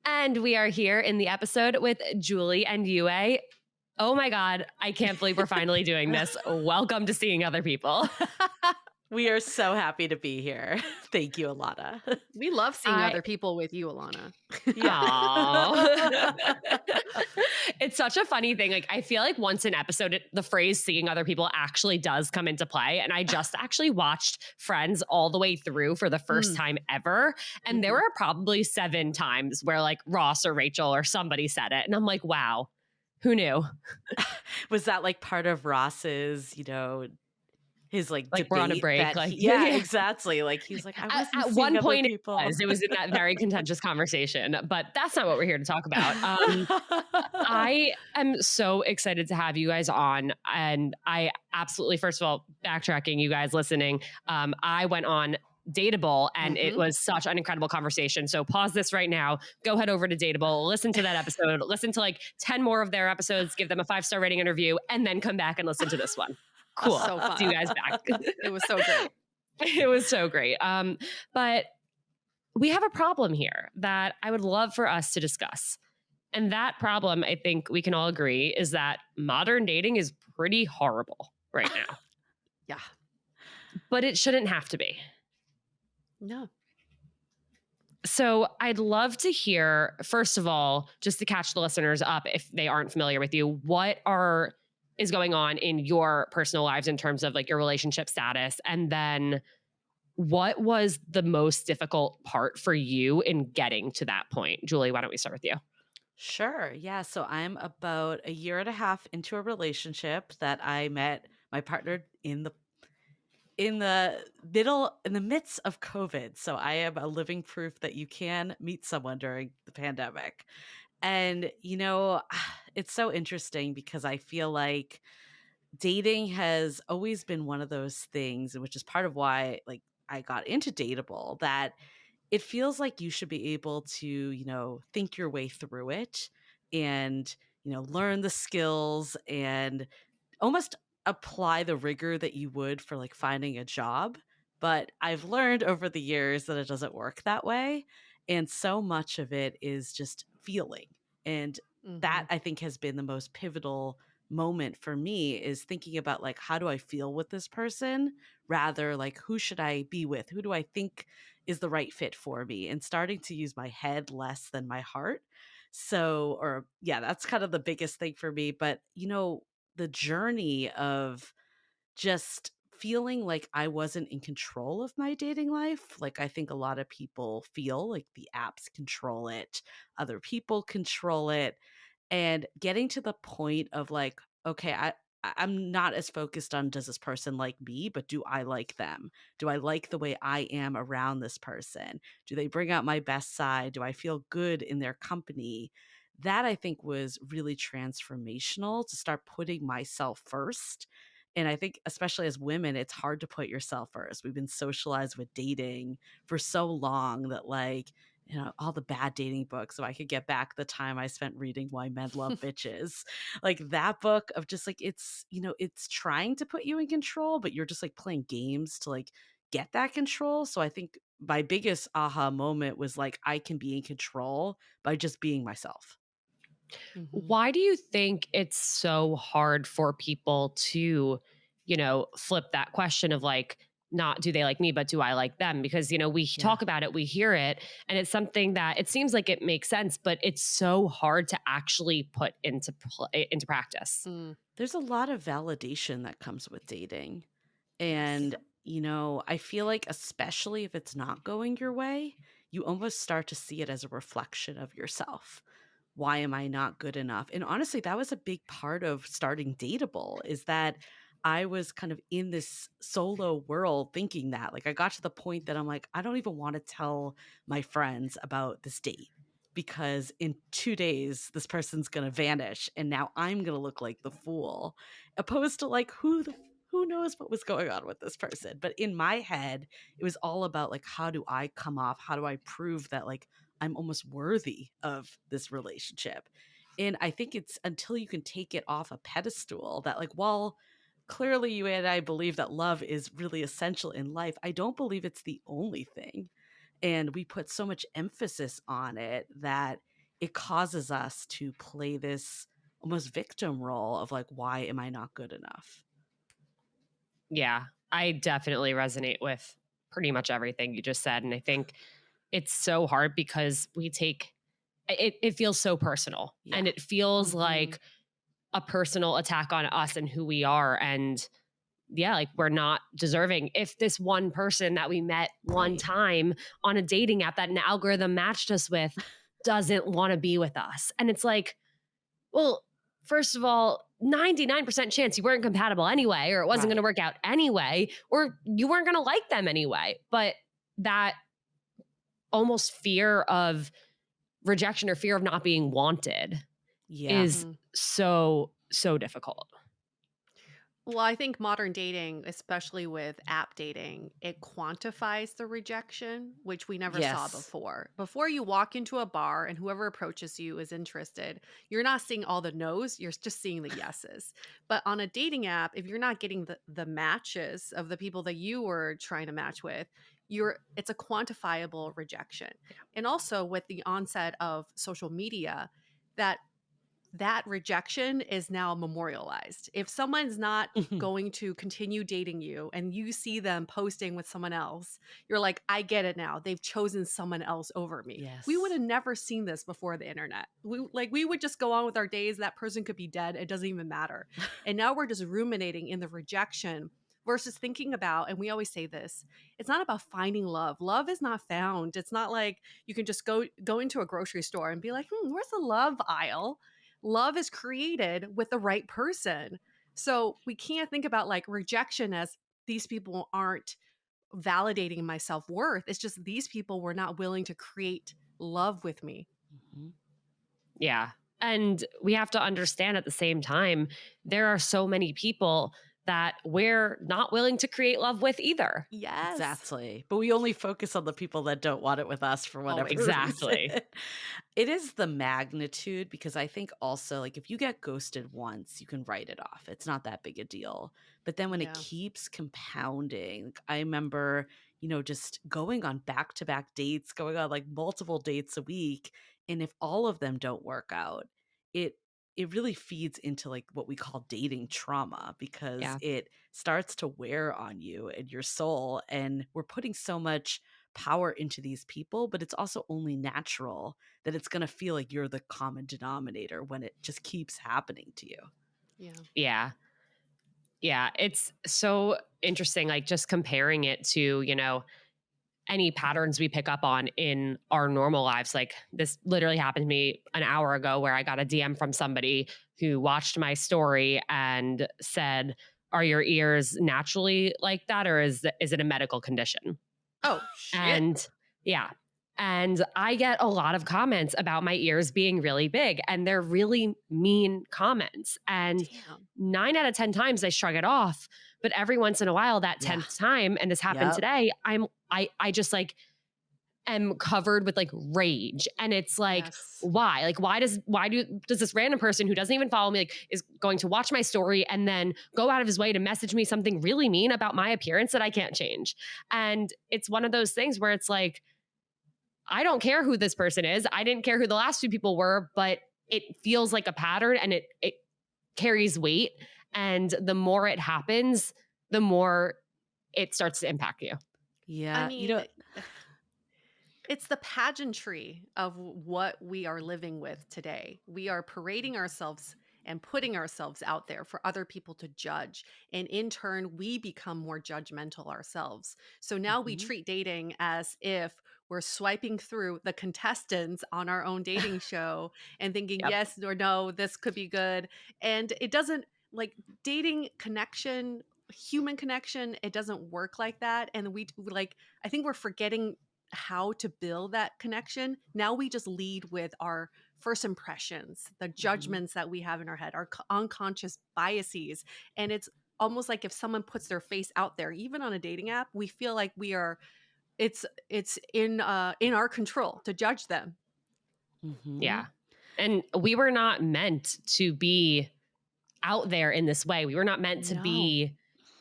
And we are here in the episode with Julie and Yue. Oh my God, I can't believe we're finally doing this. Welcome to Seeing Other People. We are so happy to be here. Thank you, Alana. We love seeing other people with you, Alana. Yeah. It's such a funny thing. Like, I feel like once an episode, the phrase seeing other people actually does come into play. And I just actually watched Friends all the way through for the first time ever. And there were probably 7 times where like Ross or Rachel or somebody said it. And I'm like, wow, who knew? Was that like part of Ross's, his like debate we're on a break. that Like, yeah, exactly. Like he's like, I wasn't at seeing one other point people. it was in that very contentious conversation, but that's not what we're here to talk about. I am so excited to have you guys on, and I absolutely, first of all, backtracking, you guys listening, I went on Dateable and it was such an incredible conversation. So pause this right now, go head over to Dateable, listen to that episode, listen to like 10 more of their episodes, give them a 5-star rating interview, and then come back and listen to this one. Cool. So fun. See you guys back. It was so great. It was so great. But we have a problem here that I would love for us to discuss. And that problem, I think we can all agree, is that modern dating is pretty horrible right now. Yeah. But it shouldn't have to be. No. So I'd love to hear, first of all, just to catch the listeners up if they aren't familiar with you, what is going on in your personal lives in terms of like your relationship status? And then what was the most difficult part for you in getting to that point? Julie, why don't we start with you? Sure. Yeah. So I'm about a year and a half into a relationship that I met my partner in the midst of COVID. So I am a living proof that you can meet someone during the pandemic. And, it's so interesting because I feel like dating has always been one of those things, which is part of why like I got into Dateable, that it feels like you should be able to, think your way through it and, learn the skills and almost apply the rigor that you would for like finding a job. But I've learned over the years that it doesn't work that way. And so much of it is just feeling. And that I think has been the most pivotal moment for me, is thinking about like, how do I feel with this person, rather like, who should I be with? Who do I think is the right fit for me? And starting to use my head less than my heart. So, or yeah, that's kind of the biggest thing for me. But, the journey of just feeling like I wasn't in control of my dating life. Like I think a lot of people feel like the apps control it, other people control it, and getting to the point of like, okay, I'm not as focused on does this person like me, but do I like them? Do I like the way I am around this person? Do they bring out my best side? Do I feel good in their company? That I think was really transformational, to start putting myself first. And I think especially as women, it's hard to put yourself first. We've been socialized with dating for so long that like, all the bad dating books. So I could get back the time I spent reading Why Men Love Bitches. Like that book of just like, it's trying to put you in control, but you're just like playing games to like get that control. So I think my biggest aha moment was like, I can be in control by just being myself. Why do you think it's so hard for people to, flip that question of like, not do they like me, but do I like them? Because, we talk about it, we hear it, and it's something that it seems like it makes sense, but it's so hard to actually put into practice. There's a lot of validation that comes with dating. And, I feel like especially if it's not going your way, you almost start to see it as a reflection of yourself. Why am I not good enough? And honestly, that was a big part of starting Dateable, is that I was kind of in this solo world thinking that. Like I got to the point that I'm like, I don't even want to tell my friends about this date, because in 2 days, this person's going to vanish. And now I'm going to look like the fool, opposed to like, who knows what was going on with this person. But in my head, it was all about like, how do I come off? How do I prove that like I'm almost worthy of this relationship? And I think it's until you can take it off a pedestal that like, while clearly you and I believe that love is really essential in life, I don't believe it's the only thing. And we put so much emphasis on it that it causes us to play this almost victim role of like, why am I not good enough? Yeah, I definitely resonate with pretty much everything you just said. And I think it's so hard because it feels so personal, Yeah. and it feels Mhm. like a personal attack on us and who we are. And yeah, like we're not deserving. If this one person that we met one Right. time on a dating app that an algorithm matched us with doesn't want to be with us. And it's like, well, first of all, 99% chance you weren't compatible anyway, or it wasn't going to Right. work out anyway, or you weren't going to like them anyway. But that almost fear of rejection or fear of not being wanted Yeah. is Mhm. so difficult. Well, I think modern dating, especially with app dating, it quantifies the rejection, which we never saw Yes. before. Before you walk into a bar and whoever approaches you is interested, you're not seeing all the no's, you're just seeing the yeses. But on a dating app, if you're not getting the matches of the people that you were trying to match with, it's a quantifiable rejection. And also with the onset of social media, that rejection is now memorialized. If someone's not going to continue dating you and you see them posting with someone else, you're like, I get it now. They've chosen someone else over me. Yes. We would have never seen this before the internet. We would just go on with our days. That person could be dead. It doesn't even matter. And now we're just ruminating in the rejection versus thinking about, and we always say this, it's not about finding love. Love is not found. It's not like you can just go into a grocery store and be like, where's the love aisle? Love is created with the right person. So we can't think about like rejection as these people aren't validating my self-worth. It's just these people were not willing to create love with me. Mhm. Yeah. And we have to understand at the same time, there are so many people that we're not willing to create love with either. Yes. Exactly. But we only focus on the people that don't want it with us for whatever Exactly. reason. It is the magnitude, because I think also like if you get ghosted once, you can write it off. It's not that big a deal. But then when it Yeah. keeps compounding, like, I remember, just going on back-to-back dates, going on like multiple dates a week, and if all of them don't work out, it it really feeds into like what we call dating trauma, because Yeah. it starts to wear on you and your soul, and we're putting so much power into these people, but it's also only natural that it's going to feel like you're the common denominator when it just keeps happening to you. Yeah. Yeah. Yeah. It's so interesting, like just comparing it to, any patterns we pick up on in our normal lives. Like this literally happened to me an hour ago where I got a DM from somebody who watched my story and said, "Are your ears naturally like that, or is it a medical condition?" Oh, shit. And yeah. And I get a lot of comments about my ears being really big, and they're really mean comments. And Damn. 9 out of 10 times I shrug it off. But every once in a while, that Yeah. 10th time, and this happened Yep. today, I just like am covered with like rage. And it's like, Yes. why? Like, does this random person who doesn't even follow me, like, is going to watch my story and then go out of his way to message me something really mean about my appearance that I can't change? And it's one of those things where it's like, I don't care who this person is. I didn't care who the last two people were, but it feels like a pattern, and it carries weight. And the more it happens, the more it starts to impact you. Yeah. I mean, it's the pageantry of what we are living with today. We are parading ourselves and putting ourselves out there for other people to judge. And in turn, we become more judgmental ourselves. So now we Mhm. treat dating as if we're swiping through the contestants on our own dating show and thinking, Yep. yes or no, this could be good. And it doesn't, like, dating connection, human connection, it doesn't work like that. And I think we're forgetting how to build that connection. Now we just lead with our first impressions, the judgments that we have in our head, our unconscious biases. And it's almost like if someone puts their face out there, even on a dating app, we feel like it's in our control to judge them. Mhm. Yeah. And we were not meant to be out there in this way. We were not meant to No. be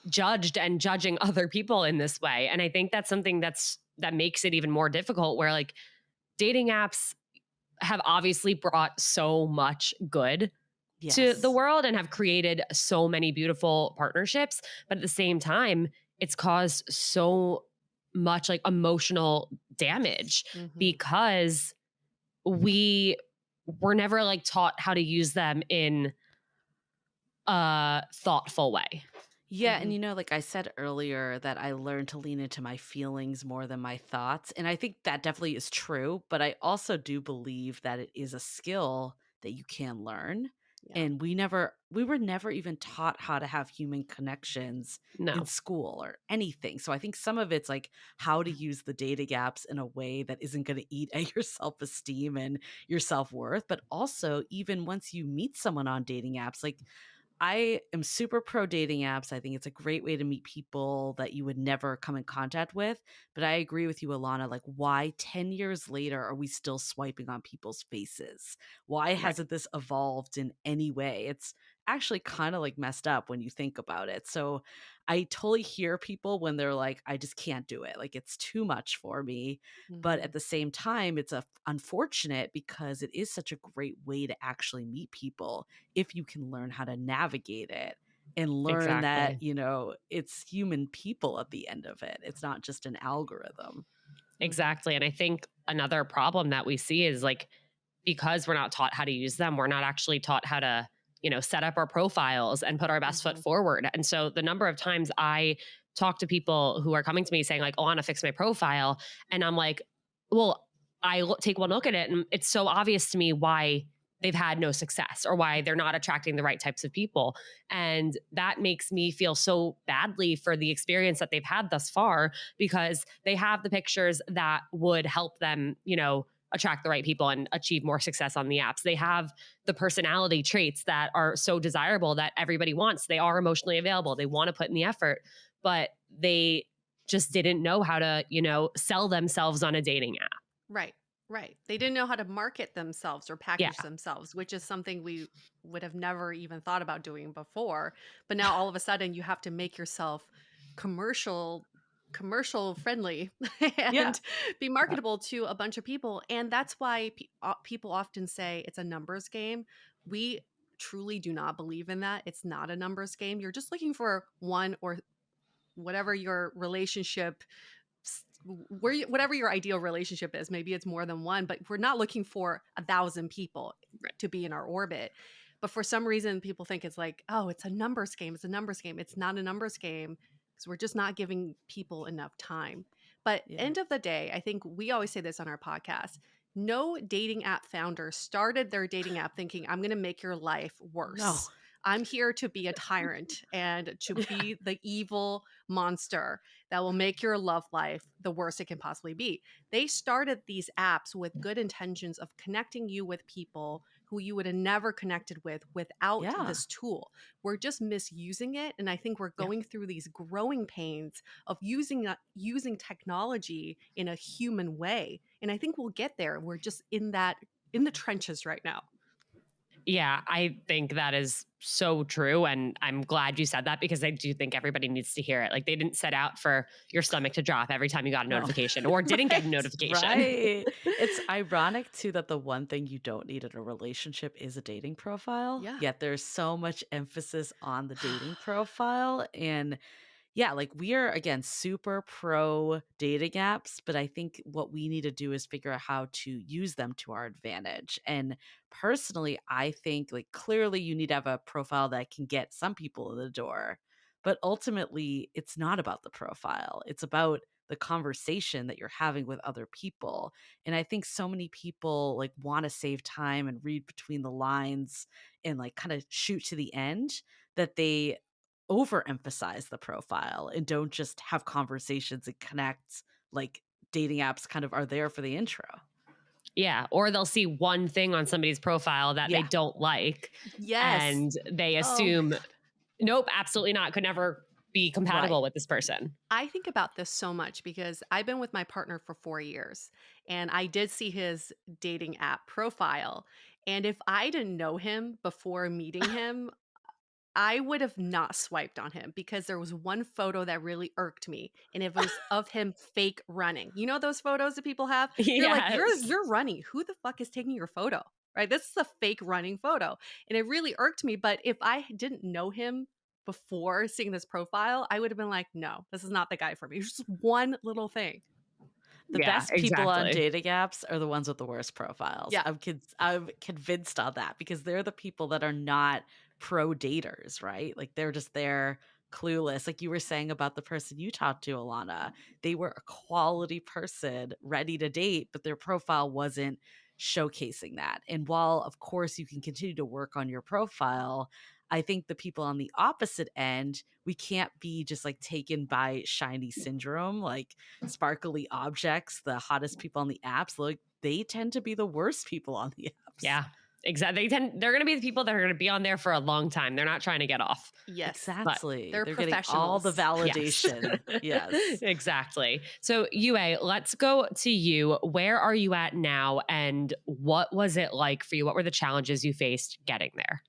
judged and judging other people in this way. And I think that's something that makes it even more difficult, where like dating apps, have obviously brought so much good to the Yes. world and have created so many beautiful partnerships. But at the same time, it's caused so much like emotional damage Hmm. because we were never like taught how to use them in a thoughtful way. Yeah, and Hmm. you know, like I said earlier, that I learned to lean into my feelings more than my thoughts. And I think that definitely is true. But I also do believe that it is a skill that you can learn. Yeah. And we were never even taught how to have human connections in No, school or anything. So I think some of it's like how to use the data gaps in a way that isn't going to eat at your self esteem and your self worth. But also, even once you meet someone on dating apps, like I am super pro dating apps. I think it's a great way to meet people that you would never come in contact with. But I agree with you, Alana. Like, why 10 years later are we still swiping on people's faces? Why right. hasn't this evolved in any way? It's actually kind of like messed up when you think about it. So I totally hear people when they're like, I just can't do it. Like, it's too much for me. But Hmm. at the same time, it's unfortunate because it is such a great way to actually meet people if you can learn how to navigate it and learn that, Exactly. it's human people at the end of it. It's not just an algorithm. Hmm. Exactly. And I think another problem that we see is like because we're not taught how to use them, we're not actually taught how to, set up our profiles and put our best foot Hmm. forward. And so the number of times I talk to people who are coming to me saying like, "Oh, I want to fix my profile," and I'm like, "Well, take one look at it, and it's so obvious to me why they've had no success or why they're not attracting the right types of people." And that makes me feel so badly for the experience that they've had thus far because they have the pictures that would help them, attract the right people and achieve more success on the apps. They have the personality traits that are so desirable that everybody wants. They are emotionally available. They want to put in the effort, but they just didn't know how to, sell themselves on a dating app. Right. Right. They didn't know how to market themselves or Yeah. package themselves, which is something we would have never even thought about doing before. But now all of a sudden you have to make yourself commercial commercial friendly Yeah. and be marketable to a bunch of people, and that's why people often say it's a numbers game. We truly do not believe in that. It's not a numbers game. You're just looking for one or whatever your relationship whatever your ideal relationship is. Maybe it's more than one, but we're not looking for 1,000 people Right. to be in our orbit. But for some reason people think it's like, oh, it's a numbers game, it's a numbers game. It's not a numbers game because we're just not giving people enough time. But Yeah. end of the day, I think we always say this on our podcast: no dating app founder started their dating app thinking, I'm going to make your life No. worse. I'm here to be a tyrant and to Yeah. be the evil monster that will make your love life the worst it can possibly be. They started these apps with good intentions of connecting you with people who you would have never connected with without Yeah. this tool. We're just misusing it, and I think we're Yeah. going through these growing pains of using technology in a human way. And I think we'll get there. We're just in the trenches right now. Yeah, I think that is so true. And I'm glad you said that because I do think everybody needs to hear it. Like, they didn't set out for your stomach to drop every time you got a No. notification or didn't get a Right. notification. Right. It's ironic too that the one thing you don't need in a relationship is a dating profile, Yeah. yet there's so much emphasis on the dating profile. And yeah, like we are again super pro dating apps, but I think what we need to do is figure out how to use them to our advantage. And personally, I think like clearly you need to have a profile that can get some people in the door, but ultimately it's not about the profile. It's about the conversation that you're having with other people. And I think so many people like want to save time and read between the lines and like kind of shoot to the end that they overemphasize the profile and don't just have conversations and connect like dating apps kind of are there for the intro. Yeah. Or they'll see one thing on somebody's profile that they Yeah. don't like Yes. and they Oh my assume, God. nope, absolutely not. Could never be compatible Right. with this person. I think about this so much because I've been with my partner for 4 years, and I did see his dating app profile. And if I didn't know him before meeting him, I would have not swiped on him because there was one photo that really irked me, and it was of him fake running. You know those photos that people have? You're like, Yes. you're running. Who the fuck is taking your photo? Right? This is a fake running photo. And it really irked me. But if I didn't know him before seeing this profile, I would have been like, no, this is not the guy for me. It's just one little thing. The Yeah, best people on exactly. dating apps are the ones with the worst profiles. Yeah. I'm convinced on that because they're the people that are not pro daters, right? Like they're just there clueless. Like you were saying about the person you talked to, Alana. They were a quality person ready to date, but their profile wasn't showcasing that. And while of course you can continue to work on your profile, I think the people on the opposite end, we can't be just like taken by shiny syndrome, like sparkly objects, the hottest people on the apps, like they tend to be the worst people on the apps. Yeah, exactly. They're going to be the people that are going to be on there for a long time. They're not trying to get off. Yes. But Exactly. They're They're getting all the professionals. validation. Yes. Exactly. So, Yue, let's go to you. Where are you at now? And what was it like for you? What were the challenges you faced getting there?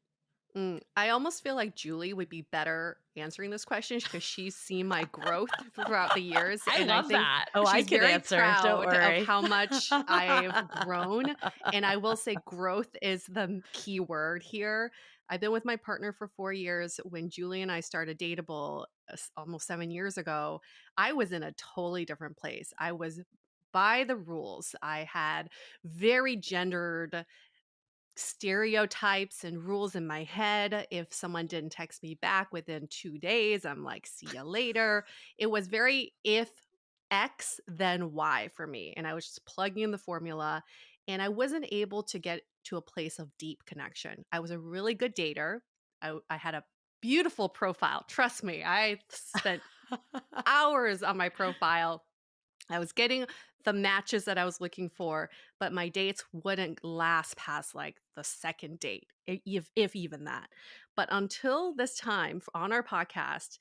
I almost feel like Julie would be better answering this question because she's seen my growth throughout the years. I And I love think that. Oh, I she's can very answer. Don't proud of worry. how much I've grown. And I will say growth is the key word here. I've been with my partner for 4 years. When Julie and I started Dateable almost 7 years ago, I was in a totally different place. I was by the rules. I had very gendered stereotypes and rules in my head. If someone didn't text me back within 2 days, I'm like, see ya later. It was very if X, then Y for me. And I was just plugging in the formula, and I wasn't able to get to a place of deep connection. I was a really good dater. I had a beautiful profile. Trust me, I spent hours on my profile. I was getting the matches that I was looking for, but my dates wouldn't last past like the second date, if even that. But until this time on our podcast,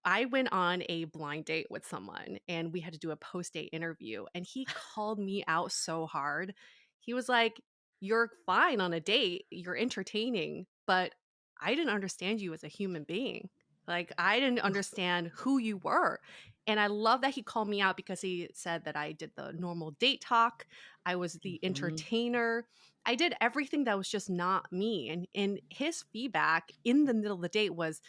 I went on a blind date with someone and we had to do a post date interview. And he called me out so hard. He was like, "You're fine on a date, you're entertaining, but I didn't understand you as a human being. Like, I didn't understand who you were." And I love that he called me out because he said that I did the normal date talk, I was the Mhm. entertainer. I did everything that was just not me. And his feedback in the middle of the date was,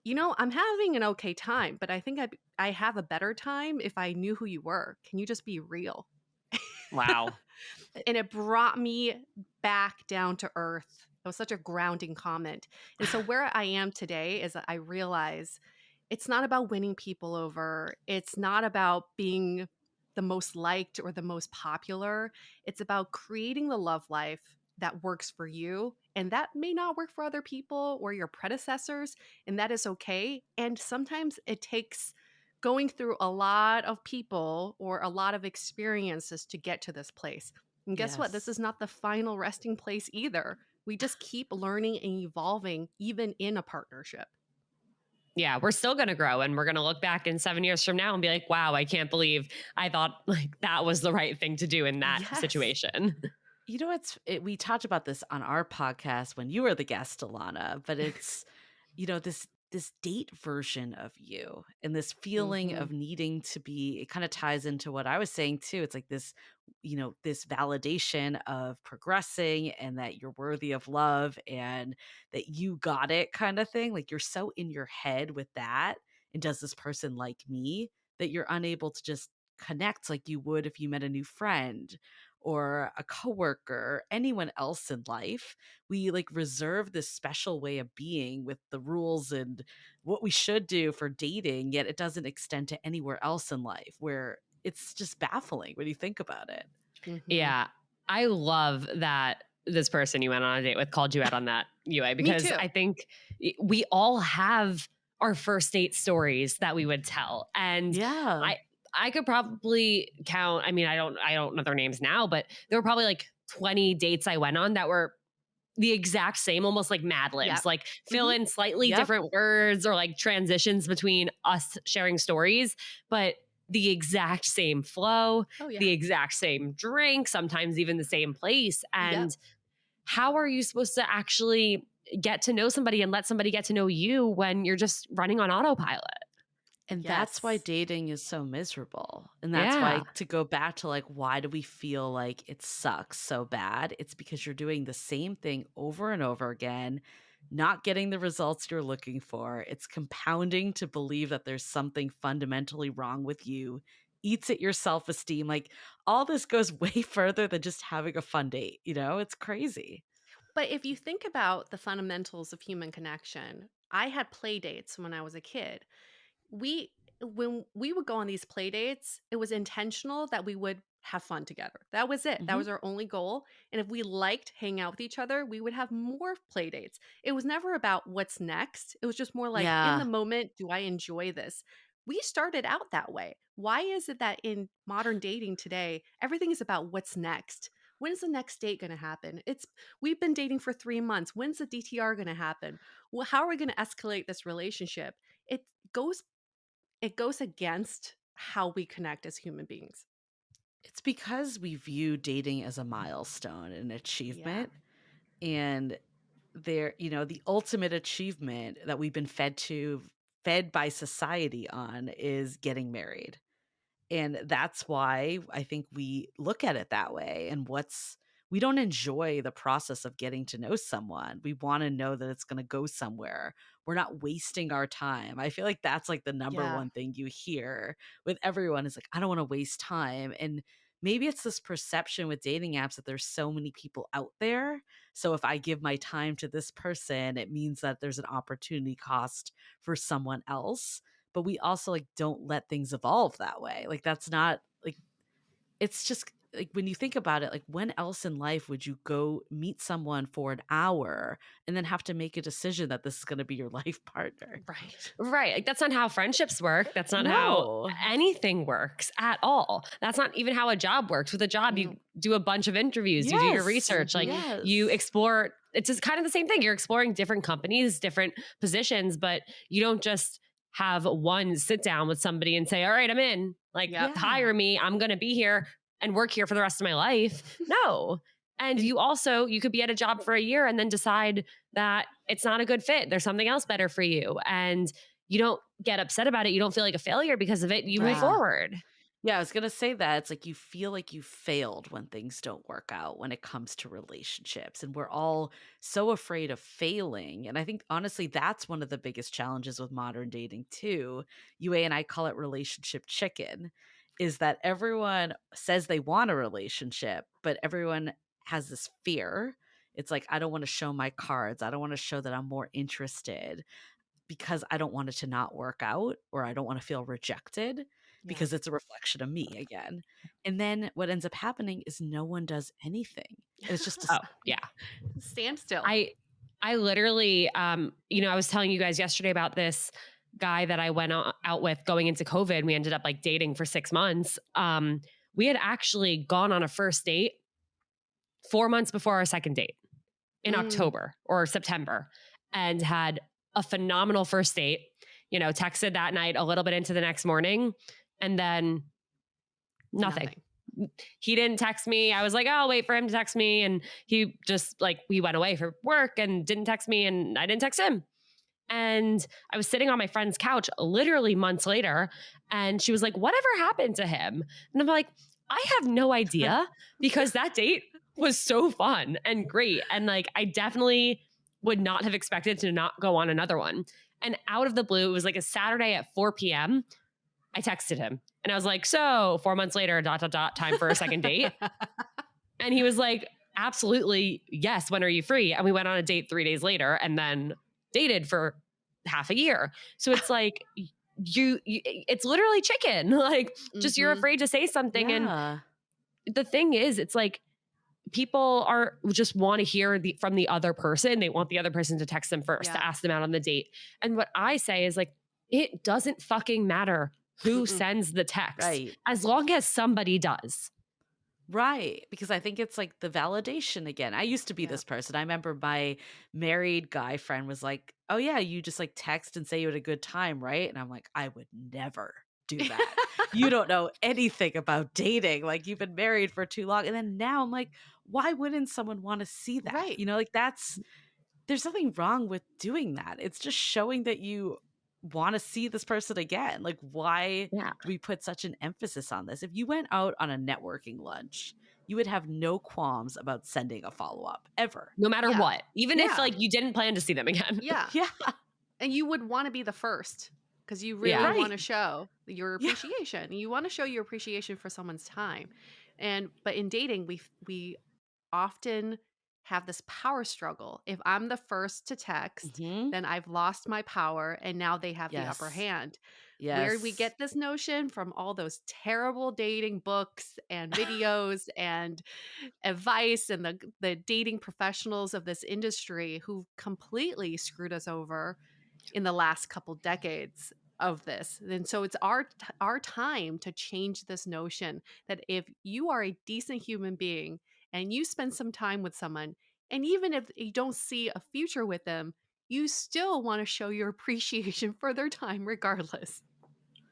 I'm having an okay time, but I think I have a better time if I knew who you were. Can you just be real? Wow. And it brought me back down to earth. It was such a grounding comment. And so where I am today is that I realize it's not about winning people over. It's not about being the most liked or the most popular. It's about creating the love life that works for you. And that may not work for other people or your predecessors. And that is okay. And sometimes it takes going through a lot of people or a lot of experiences to get to this place. And guess what? This Yes. is not the final resting place either. We just keep learning and evolving, even in a partnership. Yeah, we're still going to grow and we're going to look back in 7 years from now and be like, wow, I can't believe I thought like that was the right thing to do in that Yes. situation. You know, we talked about this on our podcast when you were the guest, Alana, but it's, this date version of you and this feeling Hmm. of needing to be, it kind of ties into what I was saying too. It's like this, this validation of progressing and that you're worthy of love and that you got it kind of thing. Like you're so in your head with that. And does this person like me, that you're unable to just connect like you would if you met a new friend or a coworker, anyone else in life. We like reserve this special way of being with the rules and what we should do for dating, yet it doesn't extend to anywhere else in life where it's just baffling when you think about it. Hmm. Yeah. I love that this person you went on a date with called you out on that, Yue, Me because too. I think we all have our first date stories that we would tell. And Yeah. I could probably count, I mean, I don't know their names now, but there were probably like 20 dates I went on that were the exact same, almost like Mad Yeah. Libs, like fill Hmm. in slightly Yep. different words or like transitions between us sharing stories, but the exact same flow, Oh, yeah. the exact same drink, sometimes even the same place. Yep. And how are you supposed to actually get to know somebody and let somebody get to know you when you're just running on autopilot. And that's why Yes. dating is so miserable. And that's Yeah. why, to go back to like, why do we feel like it sucks so bad? It's because you're doing the same thing over and over again, not getting the results you're looking for. It's compounding to believe that there's something fundamentally wrong with you, eats at your self esteem. Like, all this goes way further than just having a fun date. You know, it's crazy. But if you think about the fundamentals of human connection, I had play dates when I was a kid. We When we would go on these play dates, it was intentional that we would have fun together. That was it. That Hmm. was our only goal. And if we liked hanging out with each other, we would have more play dates. It was never about what's next. It was just more like, in the Yeah. moment, do I enjoy this? We started out that way. Why is it that in modern dating today, everything is about what's next? When is the next date going to happen? We've been dating for 3 months. When's the DTR going to happen? Well, how are we going to escalate this relationship? It goes it goes against how we connect as human beings. It's because we view dating as a milestone, an Yeah. achievement. And there, you know, the ultimate achievement that we've been fed by society on is getting married. And that's why I think we look at it that way. And we don't enjoy the process of getting to know someone. We want to know that it's going to go somewhere. We're not wasting our time. I feel like that's like the number Yeah. one thing you hear with everyone is like, I don't want to waste time. And maybe it's this perception with dating apps that there's so many people out there. So if I give my time to this person, it means that there's an opportunity cost for someone else, but we also like don't let things evolve that way. Like that's not like, it's just like when you think about it, like when else in life would you go meet someone for an hour and then have to make a decision that this is going to be your life partner? Right. Right. Like that's not how friendships work. That's not how No. anything works at all. That's not even how a job works. With a job, you No. do a bunch of interviews, you do your Yes. research, like Mhm. you Yes. explore. It's just kind of the same thing. You're exploring different companies, different positions, but you don't just have one sit down with somebody and say, all right, I'm in. Like, Yep. Yeah. hire me. I'm going to be here and work here for the rest of my life. No. And you could be at a job for a year and then decide that it's not a good fit. There's something else better for you. And you don't get upset about it. You don't feel like a failure because of it. You move Yeah. forward. Yeah, I was going to say that. It's like you feel like you failed when things don't work out when it comes to relationships. And we're all so afraid of failing. And I think, honestly, that's one of the biggest challenges with modern dating, too. UA and I call it relationship chicken, is that everyone says they want a relationship, but everyone has this fear. It's like, I don't want to show my cards. I don't want to show that I'm more interested because I don't want it to not work out, or I don't want to feel rejected Yeah. because it's a reflection of me again. And then what ends up happening is no one does anything. And it's just Oh, yeah. Stand still. I literally, I was telling you guys yesterday about this guy that I went out with going into COVID. We ended up like dating for 6 months. We had actually gone on a first date 4 months before our second date in Mm. October or September and had a phenomenal first date, texted that night a little bit into the next morning and then nothing. He didn't text me. I was like, oh, I'll wait for him to text me. And he just he went away for work and didn't text me and I didn't text him. And I was sitting on my friend's couch literally months later and she was like, whatever happened to him? And I'm like, I have no idea because that date was so fun and great. And like, I definitely would not have expected to not go on another one. And out of the blue, it was like a Saturday at 4 p.m. I texted him and I was like, so 4 months later, ... time for a second date. And he was like, absolutely. Yes. When are you free? And we went on a date 3 days later and then dated for half a year. So it's like, it's literally chicken. Like just you're Mhm. afraid to say something. And yeah. the thing is, it's like people just want to hear from the other person. They want the other person to text them first to Yeah. ask them out on the date. And what I say is like, it doesn't fucking matter who Mm-mm. sends the text Right. as long as somebody does. Right. Because I think it's like the validation again. I used to be Yeah. this person. I remember my married guy friend was like, oh, yeah, you just like text and say you had a good time, right? And I'm like, I would never do that. You don't know anything about dating. Like you've been married for too long. And then now I'm like, why wouldn't someone want to see that? Right. You know, like that's there's nothing wrong with doing that. It's just showing that you want to see this person again. Like, why Yeah. do we put such an emphasis on this? If you went out on a networking lunch, you would have no qualms about sending a follow-up ever. No matter Yeah. what, even if Yeah. like you didn't plan to see them again. Yeah. Yeah. And you would want to be the first because you really Yeah. want to Right. show your Yeah. appreciation. You want to show your appreciation for someone's time. But in dating, we often have this power struggle. If I'm the first to text, Mhm. then I've lost my power and now they have the upper Yes. hand. Where we Yes. get this notion from all those terrible dating books and videos and advice and the dating professionals of this industry who completely screwed us over in the last couple decades of this. And so it's our time to change this notion that if you are a decent human being and you spend some time with someone, and even if you don't see a future with them, you still want to show your appreciation for their time regardless.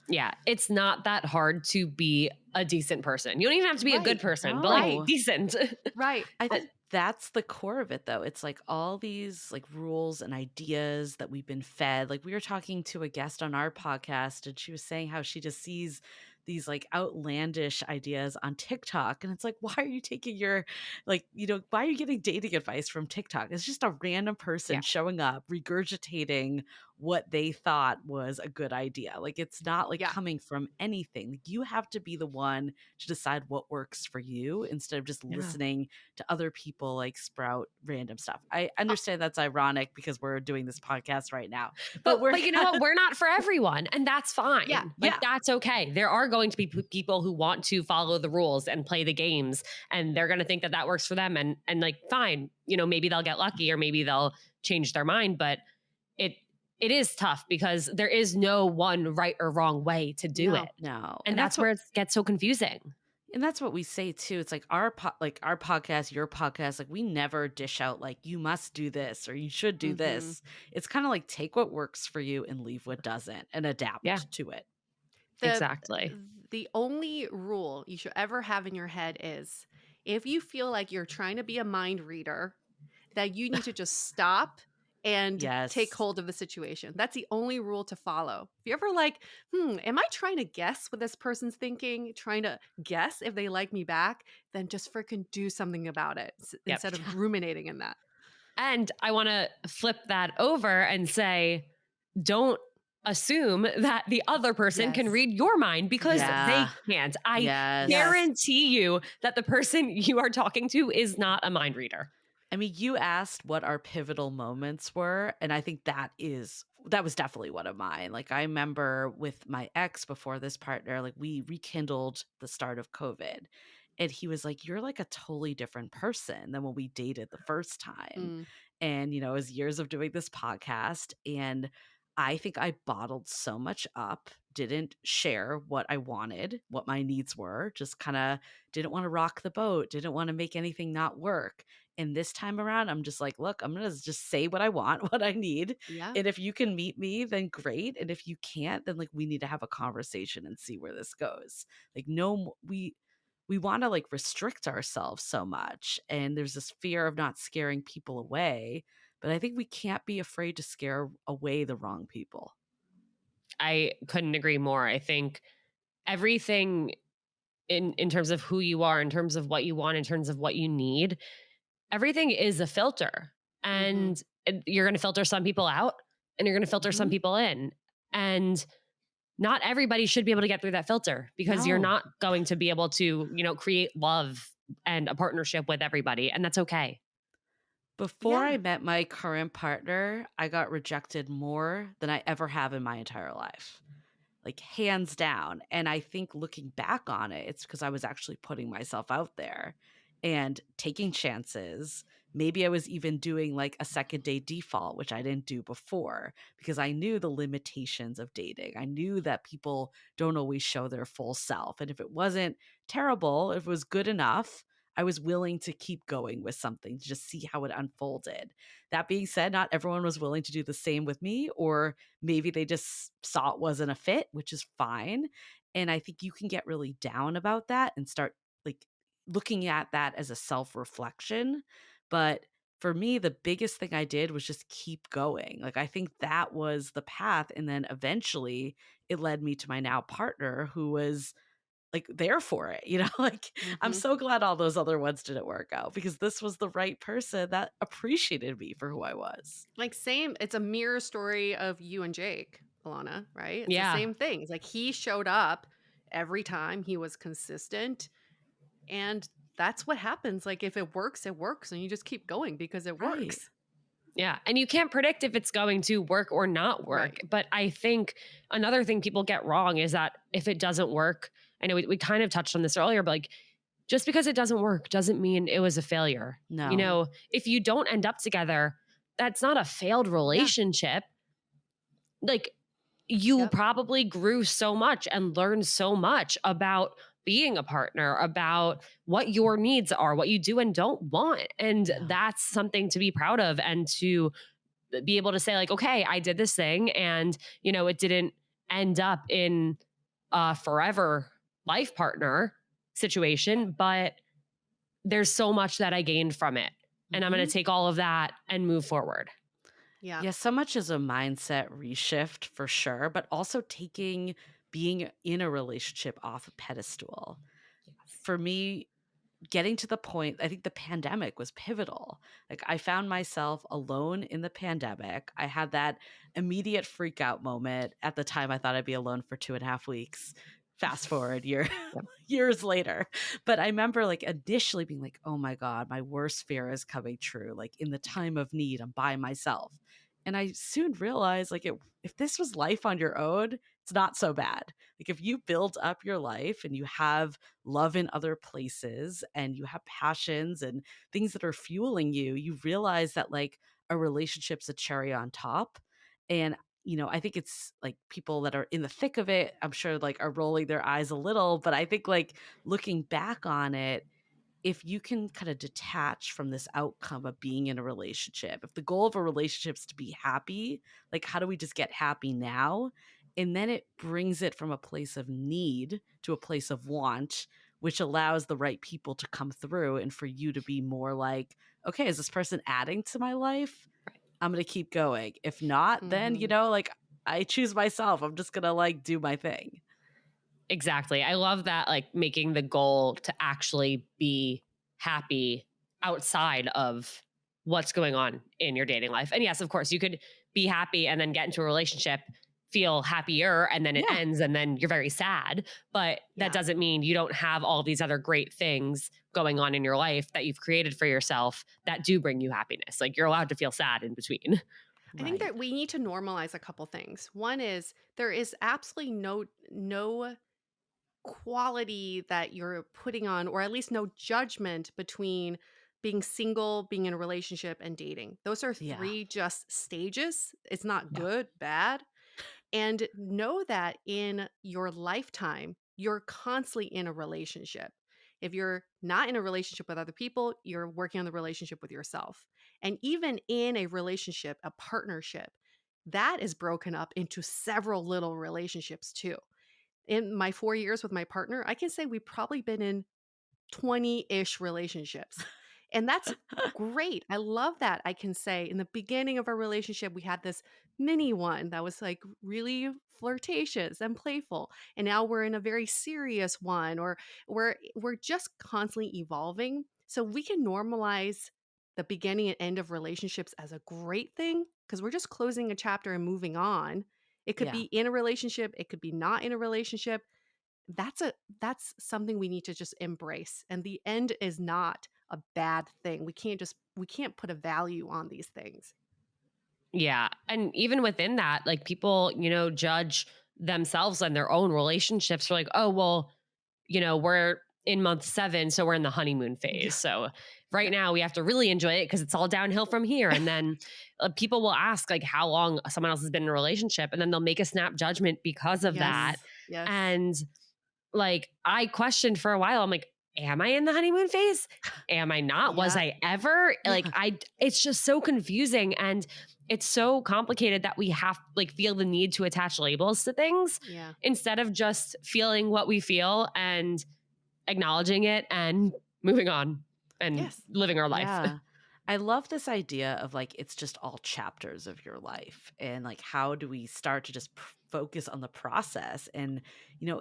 Yeah, it's not that hard to be a decent person. You don't even have to be a good Right. person, but like No. decent. Right. I think that's the core of it, though. It's like all these like rules and ideas that we've been fed. Like we were talking to a guest on our podcast, and she was saying how she just sees these like outlandish ideas on TikTok. And it's like, why are you taking your, like, why are you getting dating advice from TikTok? It's just a random person Yeah. showing up, regurgitating what they thought was a good idea. Like it's not like Yeah. coming from anything. Like, you have to be the one to decide what works for you instead of just Yeah. listening to other people like sprout random stuff. I understand that's ironic because we're doing this podcast right now, but But you know what? We're not for everyone, and that's fine. Yeah. Like Yeah. that's okay. There are going to be people who want to follow the rules and play the games, and they're going to think that that works for them. And like, fine, maybe they'll get lucky, or maybe they'll change their mind. But it is tough because there is no one right or wrong way to do No. it, No. and that's where it gets so confusing. And that's what we say too. It's like our podcast, your podcast, like we never dish out like you must do this or you should do Mhm. this. It's kind of like take what works for you and leave what doesn't and adapt Yeah. to it. Exactly. The only rule you should ever have in your head is if you feel like you're trying to be a mind reader, that you need to just stop and take Yes. hold of the situation. That's the only rule to follow. If you're ever like, am I trying to guess what this person's thinking? Trying to guess if they like me back? Then just freaking do something about it Yep. instead of ruminating in that. And I want to flip that over and say, don't assume that the other person can Yes. read your mind because Yeah. they can't. I Yes. guarantee you that the person you are talking to is not a mind reader. I mean, you asked what our pivotal moments were, and I think that was definitely one of mine. Like I remember with my ex before this partner, like we rekindled the start of COVID, and he was like, "You're like a totally different person than when we dated the first time." And it was years of doing this podcast, and I think I bottled so much up, didn't share what I wanted, what my needs were, just kind of didn't want to rock the boat, didn't want to make anything not work. And this time around, I'm just like, look, I'm going to just say what I want, what I need. Yeah. And if you can meet me, then great. And if you can't, then like we need to have a conversation and see where this goes. Like, no, we want to like restrict ourselves so much. And there's this fear of not scaring people away. But I think we can't be afraid to scare away the wrong people. I couldn't agree more. I think everything in terms of who you are, in terms of what you want, in terms of what you need, everything is a filter. And you're going to filter some people out and you're going to filter some people in. And not everybody should be able to get through that filter because you're No. not going to be able to, create love and a partnership with everybody. And that's okay. Before Yeah. I met my current partner, I got rejected more than I ever have in my entire life. Like hands down. And I think looking back on it, it's because I was actually putting myself out there and taking chances. Maybe I was even doing like a second date default, which I didn't do before because I knew the limitations of dating. I knew that people don't always show their full self. And if it wasn't terrible, if it was good enough, I was willing to keep going with something to just see how it unfolded. That being said, not everyone was willing to do the same with me, or maybe they just saw it wasn't a fit, which is fine. And I think you can get really down about that and start like looking at that as a self-reflection. But for me, the biggest thing I did was just keep going. Like, I think that was the path. And then eventually it led me to my now partner who was like there for it, like I'm Hmm. so glad all those other ones didn't work out because this was the right person that appreciated me for who I was. Like, same, it's a mirror story of you and Jake, Alana, right? It's the Yeah. same thing. It's like he showed up every time, he was consistent, and that's what happens. Like, if it works, it works, and you just keep going because it Right. works. Yeah. And you can't predict if it's going to work or not work. Right. But I think another thing people get wrong is that if it doesn't work, I know we kind of touched on this earlier, but like just because it doesn't work doesn't mean it was a failure. You No. know, if you don't end up together, that's not a failed Yeah. relationship. Like you Yep. probably grew so much and learned so much about being a partner, about what your needs are, what you do and don't want. And Yeah. that's something to be proud of and to be able to say like, okay, I did this thing and, it didn't end up in a forever life partner situation, but there's so much that I gained from it. And I'm going Mhm. to take all of that and move forward. Yeah. Yeah, so much is a mindset reshift for sure, but also taking being in a relationship off a pedestal. For me, getting to the point, I think the pandemic was pivotal. Like, I found myself alone in the pandemic. I had that immediate freak out moment. At the time, I thought I'd be alone for 2.5 weeks. Fast forward years later. But I remember like initially being like, oh my God, my worst fear is coming true. Like, in the time of need, I'm by myself. And I soon realized like if this was life on your own, it's not so bad. Like, if you build up your life and you have love in other places and you have passions and things that are fueling you, you realize that like a relationship's a cherry on top. And I think it's like people that are in the thick of it, I'm sure like are rolling their eyes a little, but I think like looking back on it, if you can kind of detach from this outcome of being in a relationship, if the goal of a relationship is to be happy, like how do we just get happy now? And then it brings it from a place of need to a place of want, which allows the right people to come through and for you to be more like, okay, is this person adding to my life? I'm going to keep going. If not, then, Hmm. like I choose myself. I'm just going to like do my thing. Exactly. I love that, like making the goal to actually be happy outside of what's going on in your dating life. And yes, of course, you could be happy and then get into a relationship, feel happier, and then it Yeah. ends and then you're very sad. But Yeah. that doesn't mean you don't have all these other great things going on in your life that you've created for yourself that do bring you happiness. Like you're allowed to feel sad in between. I think Right. that we need to normalize a couple things. One is there is absolutely no quality that you're putting on, or at least no judgment between being single, being in a relationship, and dating. Those are Yeah. three just stages. It's not Yeah. good, bad. And know that in your lifetime, you're constantly in a relationship. If you're not in a relationship with other people, you're working on the relationship with yourself. And even in a relationship, a partnership, that is broken up into several little relationships too. In my 4 years with my partner, I can say we've probably been in 20-ish relationships. And that's great. I love that. I can say in the beginning of our relationship, we had this mini one that was like really flirtatious and playful. And now we're in a very serious one, or we're just constantly evolving. So we can normalize the beginning and end of relationships as a great thing because we're just closing a chapter and moving on. It could Yeah. be in a relationship, it could be not in a relationship. That's something we need to just embrace, and the end is not a bad thing. We can't put a value on these things. Yeah. And even within that, like people, judge themselves and their own relationships for like, oh, well, we're in month 7, so we're in the honeymoon Yeah. phase. So right Yeah. now we have to really enjoy it because it's all downhill from here. And then people will ask like how long someone else has been in a relationship, and then they'll make a snap judgment because of that. Yes. Yes. And like I questioned for a while, I'm like, am I in the honeymoon phase? Am I not? Was Yeah. I ever? Like Yeah. it's just so confusing and it's so complicated that we have like feel the need to attach labels to things Yeah. instead of just feeling what we feel and acknowledging it and moving on and Yes. living our life. Yeah. I love this idea of like it's just all chapters of your life, and like how do we start to just focus on the process. And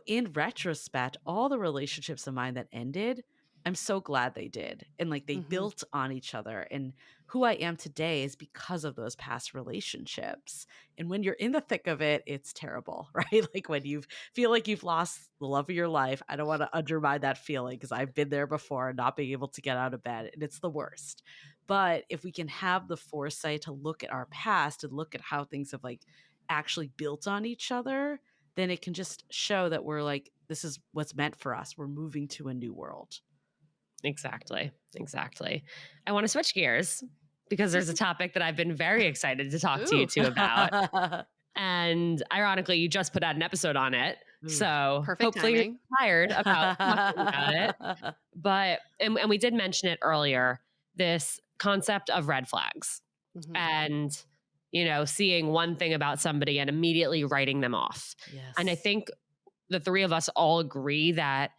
in retrospect, all the relationships of mine that ended, I'm so glad they did, and like they Hmm. built on each other, and who I am today is because of those past relationships. And when you're in the thick of it, it's terrible, right? Like when you feel like you've lost the love of your life. I don't want to undermine that feeling because I've been there before, not being able to get out of bed, and it's the worst. But if we can have the foresight to look at our past and look at how things have like actually built on each other, then it can just show that we're like, this is what's meant for us. We're moving to a new world. Exactly. Exactly. I want to switch gears because there's a topic that I've been very excited to talk to you Ooh, two about. And ironically, you just put out an episode on it. Ooh. So perfect hopefully you're timing. tired about talking about it. But, and we did mention it earlier, this concept of red flags Mhm. and, seeing one thing about somebody and immediately writing them off. Yes. And I think the three of us all agree that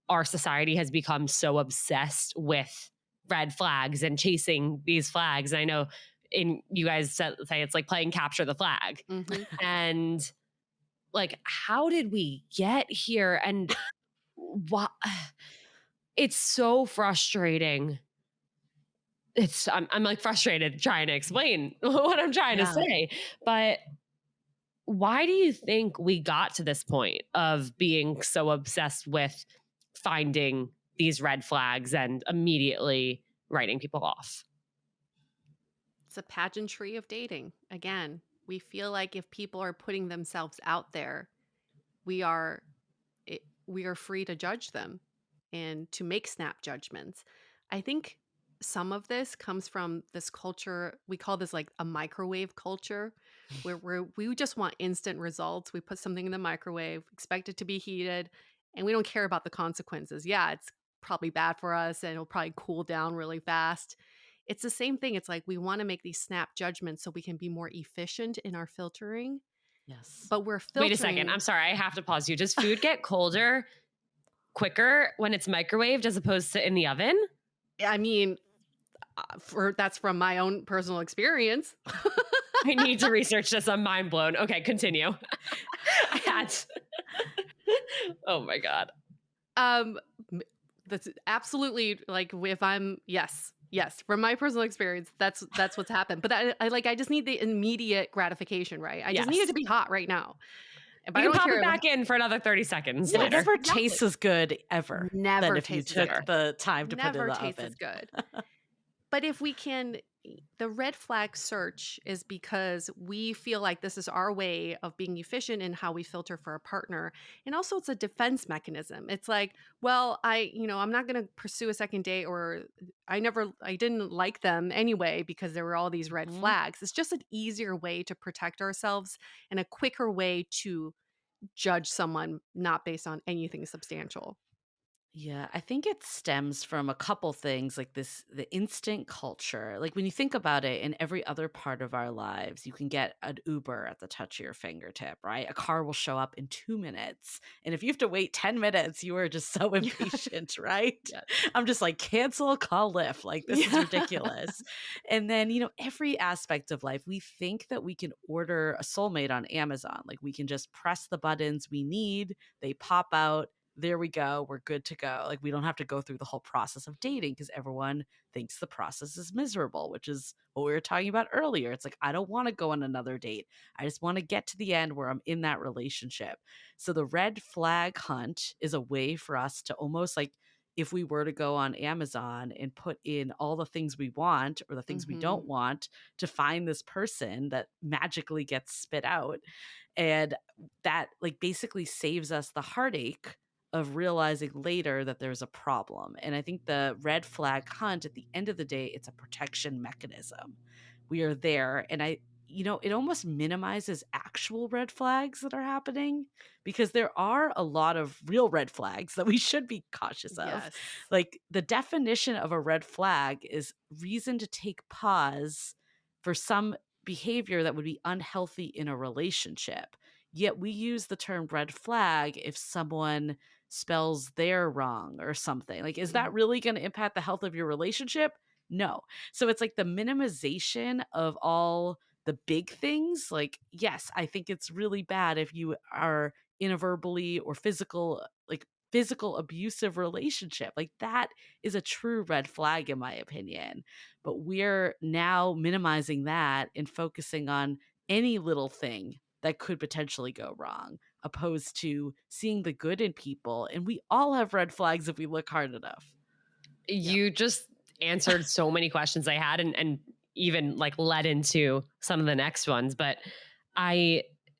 our society has become so obsessed with red flags and chasing these flags. And I know you guys say it's like playing capture the flag. Mhm. And like, how did we get here? And what? It's so frustrating. I'm like frustrated trying to explain what I'm trying to Yeah. say. But why do you think we got to this point of being so obsessed with finding these red flags and immediately writing people off? It's a pageantry of dating. Again, we feel like if people are putting themselves out there, we are we are free to judge them and to make snap judgments. I think some of this comes from this culture. We call this like a microwave culture, where we just want instant results. We put something in the microwave, expect it to be heated, and we don't care about the consequences. Yeah, it's probably bad for us and it'll probably cool down really fast. It's the same thing. It's like we want to make these snap judgments so we can be more efficient in our filtering, Yes. but we're Wait a second. filtering. I'm sorry. I have to pause you. Does food get colder quicker when it's microwaved as opposed to in the oven? I mean, for that's from my own personal experience. I need to research this. I'm mind blown. Okay, continue. I had to. Oh my God. um that's absolutely like if I'm yes from my personal experience that's what's happened, but I just need the immediate gratification, right? I just need it to Yes. be hot right now, but I You can don't pop care it back in for another 30 seconds And it later. never exactly. tastes as good ever than Never if you tastes took good. the time to put it in Never the tastes as oven. good. But if we can, the red flag search is because we feel like this is our way of being efficient in how we filter for a partner. And also, it's a defense mechanism. It's like, well, I'm not going to pursue a second date, or I didn't like them anyway because there were all these red Mhm. flags. It's just an easier way to protect ourselves and a quicker way to judge someone not based on anything substantial. Yeah, I think it stems from a couple things like the instant culture. Like when you think about it, in every other part of our lives, you can get an Uber at the touch of your fingertip, right? A car will show up in 2 minutes. And if you have to wait 10 minutes, you are just so impatient, right? Yes. I'm just like, cancel, call Lyft. Like, this is Yeah. ridiculous. And then, every aspect of life, we think that we can order a soulmate on Amazon. Like, we can just press the buttons we need, they pop out. There we go. We're good to go. Like, we don't have to go through the whole process of dating because everyone thinks the process is miserable, which is what we were talking about earlier. It's like, I don't want to go on another date. I just want to get to the end where I'm in that relationship. So the red flag hunt is a way for us to almost like, if we were to go on Amazon and put in all the things we want or the things we Mhm. don't want to find this person that magically gets spit out. And that like basically saves us the heartache of realizing later that there's a problem. And I think the red flag hunt, at the end of the day, it's a protection mechanism. We are there. And it almost minimizes actual red flags that are happening because there are a lot of real red flags that we should be cautious of. Yes. Like the definition of a red flag is reason to take pause for some behavior that would be unhealthy in a relationship. Yet we use the term red flag if someone spells their wrong or something. Like, is that really going to impact the health of your relationship? No. So it's like the minimization of all the big things. Like, yes, I think it's really bad if you are in a verbally or physical abusive relationship. Like that is a true red flag in my opinion. But we're now minimizing that and focusing on any little thing that could potentially go wrong, opposed to seeing the good in people. And we all have red flags if we look hard enough. Yep. You just answered so many questions I had and even like led into some of the next ones. But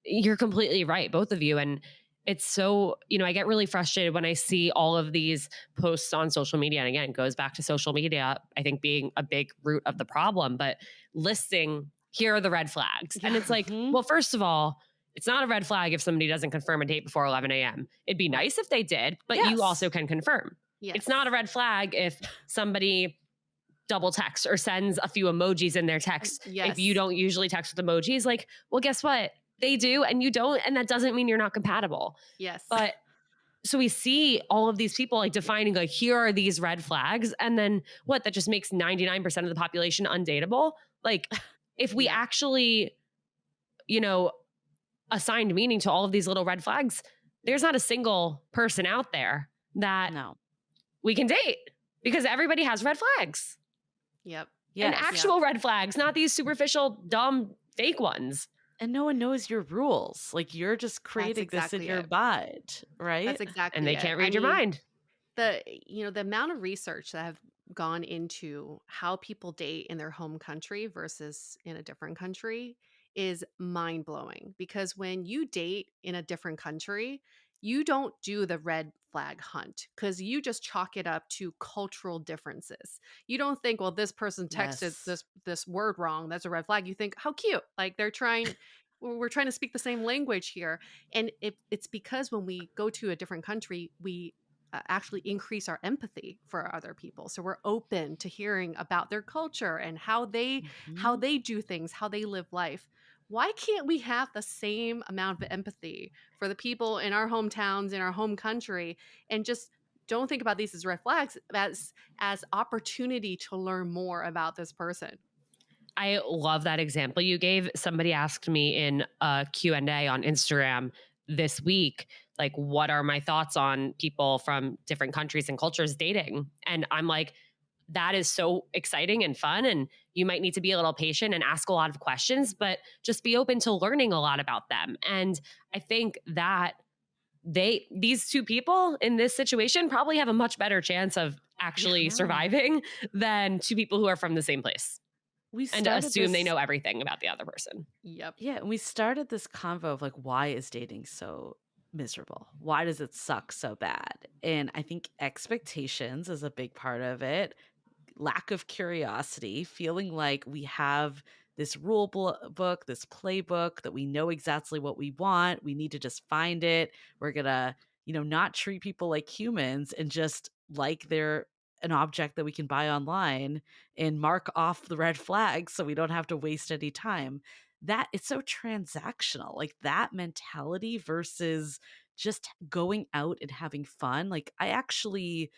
you're completely right, both of you. And it's so, I get really frustrated when I see all of these posts on social media. And again, it goes back to social media, I think being a big root of the problem, but listing, here are the red flags. And it's like, Mhm. well, first of all, it's not a red flag if somebody doesn't confirm a date before 11 a.m. It'd be Right. nice if they did, but Yes. you also can confirm. Yes. It's not a red flag if somebody double texts or sends a few emojis in their text. Yes. If you don't usually text with emojis, like, well, guess what? They do and you don't. And that doesn't mean you're not compatible. Yes. But so we see all of these people like defining, like, here are these red flags. And then what? That just makes 99% of the population undateable. Like, if we Yeah. actually, assigned meaning to all of these little red flags, there's not a single person out there that No. we can date because everybody has red flags. Yep. And Yes. actual red flags, not these superficial, dumb, fake ones. And no one knows your rules. Like you're just creating this in exactly your it. mind, right? That's exactly And they it. can't I read your mean, mind. the amount of research that have gone into how people date in their home country versus in a different country is mind blowing, because when you date in a different country, you don't do the red flag hunt because you just chalk it up to cultural differences. You don't think, well, this person texted Yes. this word wrong, that's a red flag. You think, how cute, like they're trying we're trying to speak the same language here. And it's because when we go to a different country, we actually increase our empathy for other people, so we're open to hearing about their culture and how Mhm. they do things, how they live life. Why can't we have the same amount of empathy for the people in our hometowns, in our home country, and just don't think about these as red flags, as opportunity to learn more about this person? I love that example you gave. Somebody asked me in a Q&A on Instagram this week, like, what are my thoughts on people from different countries and cultures dating? And I'm like, that is so exciting and fun. And you might need to be a little patient and ask a lot of questions, but just be open to learning a lot about them. And I think that these two people in this situation probably have a much better chance of actually Yeah. surviving than two people who are from the same place We and started assume they this know everything about the other person. Yep. Yeah, and we started this convo of like, why is dating so miserable? Why does it suck so bad? And I think expectations is a big part of it. Lack of curiosity, feeling like we have this book, this playbook that we know exactly what we want. We need to just find it. We're gonna, not treat people like humans and just like they're an object that we can buy online and mark off the red flags so we don't have to waste any time. That it's so transactional, like that mentality versus just going out and having fun. Like I actually,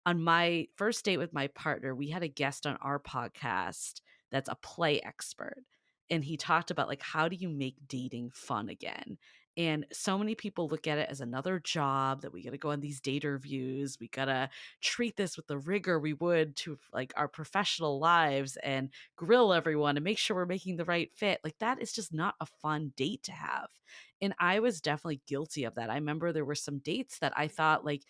on my first date with my partner, we had a guest on our podcast that's a play expert. And he talked about like, how do you make dating fun again? And so many people look at it as another job that we got to go on these date reviews. We got to treat this with the rigor we would to like our professional lives and grill everyone and make sure we're making the right fit. Like that is just not a fun date to have. And I was definitely guilty of that. I remember there were some dates that I thought like,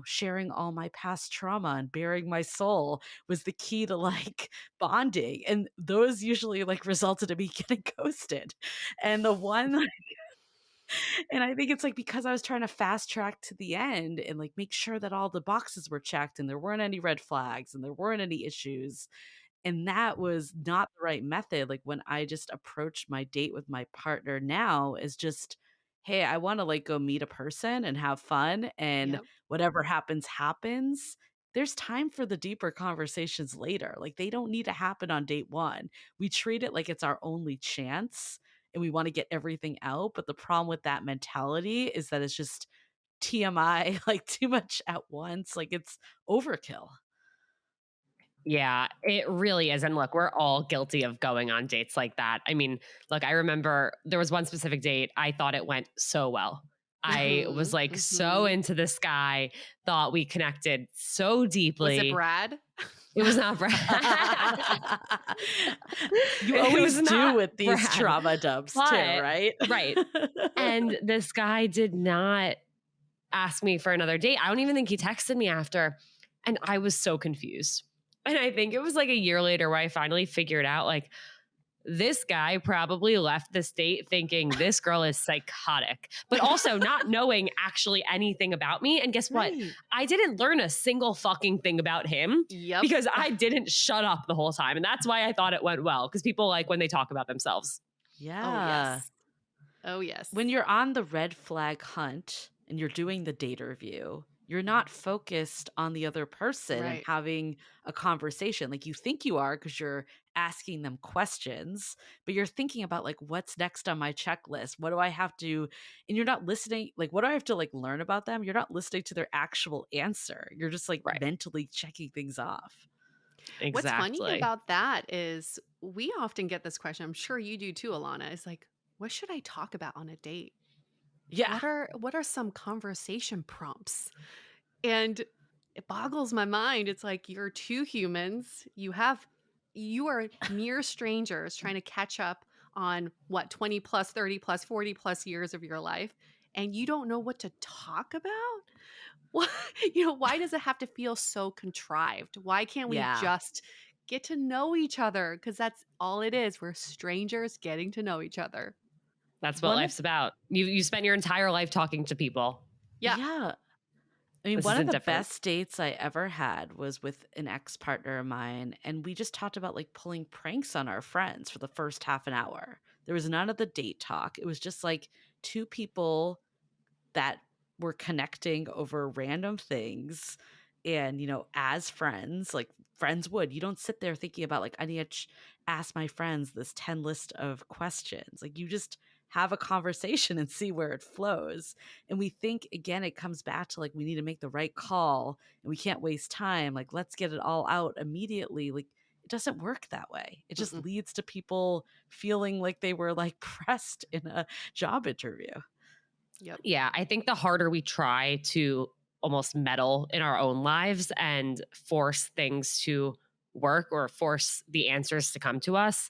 sharing all my past trauma and bearing my soul was the key to like bonding. And those usually like resulted in me getting ghosted. And the one, and I think it's like because I was trying to fast track to the end and like make sure that all the boxes were checked and there weren't any red flags and there weren't any issues. And that was not the right method. Like when I just approached my date with my partner now is just, hey, I want to like go meet a person and have fun and Yep. whatever happens, happens. There's time for the deeper conversations later. Like they don't need to happen on date one. We treat it like it's our only chance and we want to get everything out. But the problem with that mentality is that it's just TMI, like too much at once. Like it's overkill. Yeah, it really is. And look, we're all guilty of going on dates like that. I mean, look, I remember there was one specific date. I thought it went so well. I was Mhm, like so mhm. into this guy, thought we connected so Was it deeply. Brad? It was not Brad. You It was always do not with these Brad. trauma dumps too, But, right? right. And this guy did not ask me for another date. I don't even think he texted me after. And I was so confused. And I think it was like a year later where I finally figured out like, this guy probably left this date thinking this girl is psychotic, but also not knowing actually anything about me. And guess what? Right. I didn't learn a single fucking thing about him Yep. because I didn't shut up the whole time. And that's why I thought it went well, because people like when they talk about themselves. Oh, Yeah. yes. Oh, yes. When you're on the red flag hunt and you're doing the date review, you're not focused on the other person and Right. having a conversation. Like you think you are because you're asking them questions, but you're thinking about like what's next on my checklist? What do I have to, and you're not listening, like what do I have to like learn about them? You're not listening to their actual answer. You're just like Right. mentally checking things off. What's funny Exactly. about that is we often get this question. I'm sure you do too, Alana. Is like, what should I talk about on a date? Yeah. What are some conversation prompts? And it boggles my mind. It's like you're two humans. You are mere strangers trying to catch up on what 20 plus, 30 plus, 40 plus years of your life, and you don't know what to talk about? Why, why does it have to feel so contrived? Why can't we Yeah. just get to know each other? Because that's all it is. We're strangers getting to know each other. That's what One of, life's about. You spend your entire life talking to people. Yeah. yeah. I mean, This one of isn't the different. best dates I ever had was with an ex partner of mine, and we just talked about like pulling pranks on our friends for the first half an hour. There was none of the date talk. It was just like two people that were connecting over random things and, as friends, like friends would. You don't sit there thinking about like, I need to ask my friends this 10 list of questions. Like, you just have a conversation and see where it flows. And we think, again, it comes back to like, we need to make the right call and we can't waste time. Like, let's get it all out immediately. Like, it doesn't work that way. It just Mm-mm. leads to people feeling like they were like pressed in a job interview. Yep. Yeah, I think the harder we try to almost meddle in our own lives and force things to work or force the answers to come to us,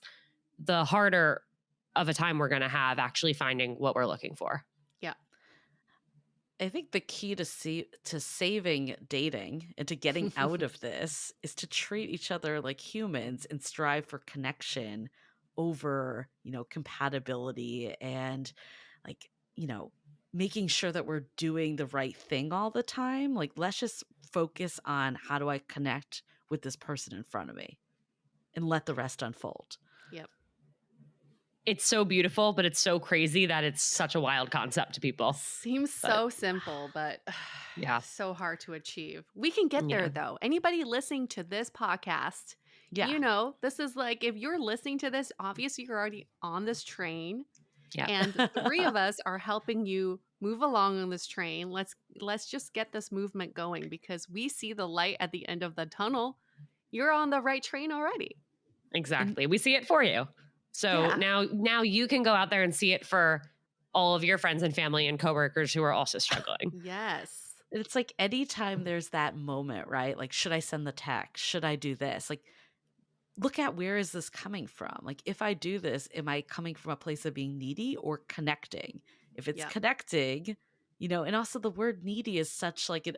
the harder of a time we're going to have actually finding what we're looking for. Yeah. I think the key to saving dating and to getting out of this is to treat each other like humans and strive for connection over, compatibility and like, making sure that we're doing the right thing all the time. Like, let's just focus on how do I connect with this person in front of me and let the rest unfold. Yep. It's so beautiful, but it's so crazy that it's such a wild concept to people. Seems But so simple, but yeah. so hard to achieve. We can get there Yeah. though. Anybody listening to this podcast, Yeah. this is like if you're listening to this, obviously you're already on this train, Yeah. and the three of us are helping you move along on this train. Let's just get this movement going because we see the light at the end of the tunnel. You're on the right train already. Exactly. We see it for you. So Yeah. now you can go out there and see it for all of your friends and family and coworkers who are also struggling. Yes. It's like anytime there's that moment, right? Like, should I send the text? Should I do this? Like, look at where is this coming from? Like, if I do this, am I coming from a place of being needy or connecting? If it's Yeah. connecting, and also the word needy is such like it.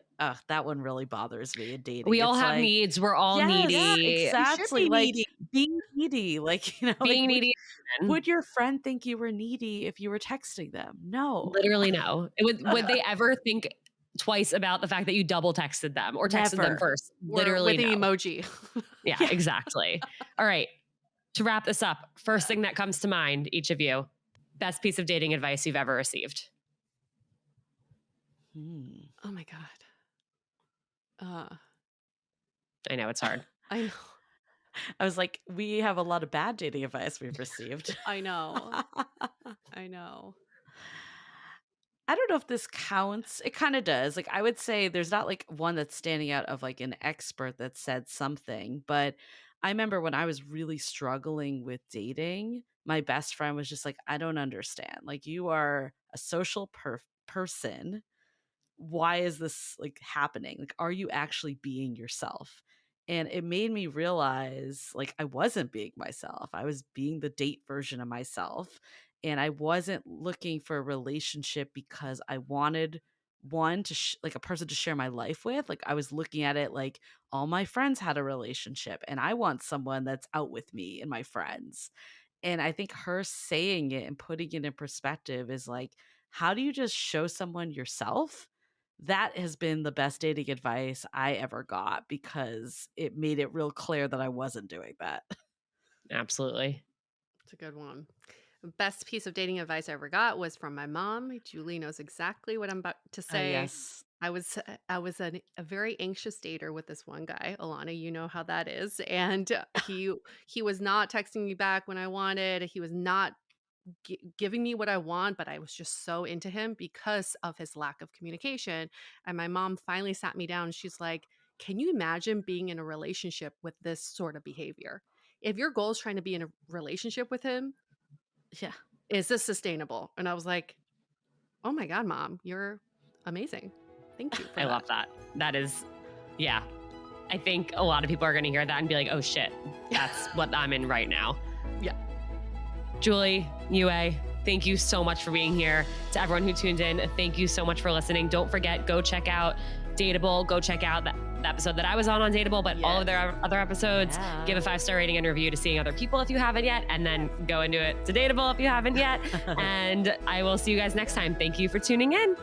That one really bothers me in dating. We all It's have like, needs. We're all yes, needy. You should exactly. be Like needy. being needy. Like, like Being needy. would your friend think you were needy if you were texting them? No, Literally no. Would they ever think twice about the fact that you double texted them or texted them never. first? Or Literally with an no. emoji. Yeah, Yeah. exactly. All right. To wrap this up, first thing that comes to mind, each of you, best piece of dating advice you've ever received. Oh my God. I know it's hard. I know. I was like, we have a lot of bad dating advice we've received. I know. I know. I don't know if this counts. It kind of does. Like, I would say there's not like one that's standing out of like an expert that said something, but I remember when I was really struggling with dating, my best friend was just like, I don't understand. Like, you are a social person. Why is this like happening? Like, are you actually being yourself? And it made me realize like I wasn't being myself. I was being the date version of myself. And I wasn't looking for a relationship because I wanted one to like a person to share my life with. Like, I was looking at it like all my friends had a relationship and I want someone that's out with me and my friends. And I think her saying it and putting it in perspective is like, how do you just show someone yourself? That has been the best dating advice I ever got because it made it real clear that I wasn't doing that. Absolutely. It's a good one. The best piece of dating advice I ever got was from my mom. Julie knows exactly what I'm about to Oh, say. yes. I was a very anxious dater with this one guy, Alana. You know how that is, and he was not texting me back when I wanted. He was not giving me what I want, but I was just so into him because of his lack of communication. And my mom finally sat me down. And she's like, "Can you imagine being in a relationship with this sort of behavior? If your goal is trying to be in a relationship with him, Yeah. is this sustainable?" And I was like, "Oh my God, Mom, you're amazing. Thank you for I that." love that. That is, yeah. I think a lot of people are going to hear that and be like, oh shit, that's what I'm in right now. Yeah. Julie, Yue, thank you so much for being here. To everyone who tuned in, thank you so much for listening. Don't forget, go check out Dateable. Go check out the episode that I was on Dateable, but all of their other episodes. Yeah. Give a 5-star rating and review to Seeing Other People if you haven't yet, and then go into it to Dateable if you haven't yet. And I will see you guys next time. Thank you for tuning in.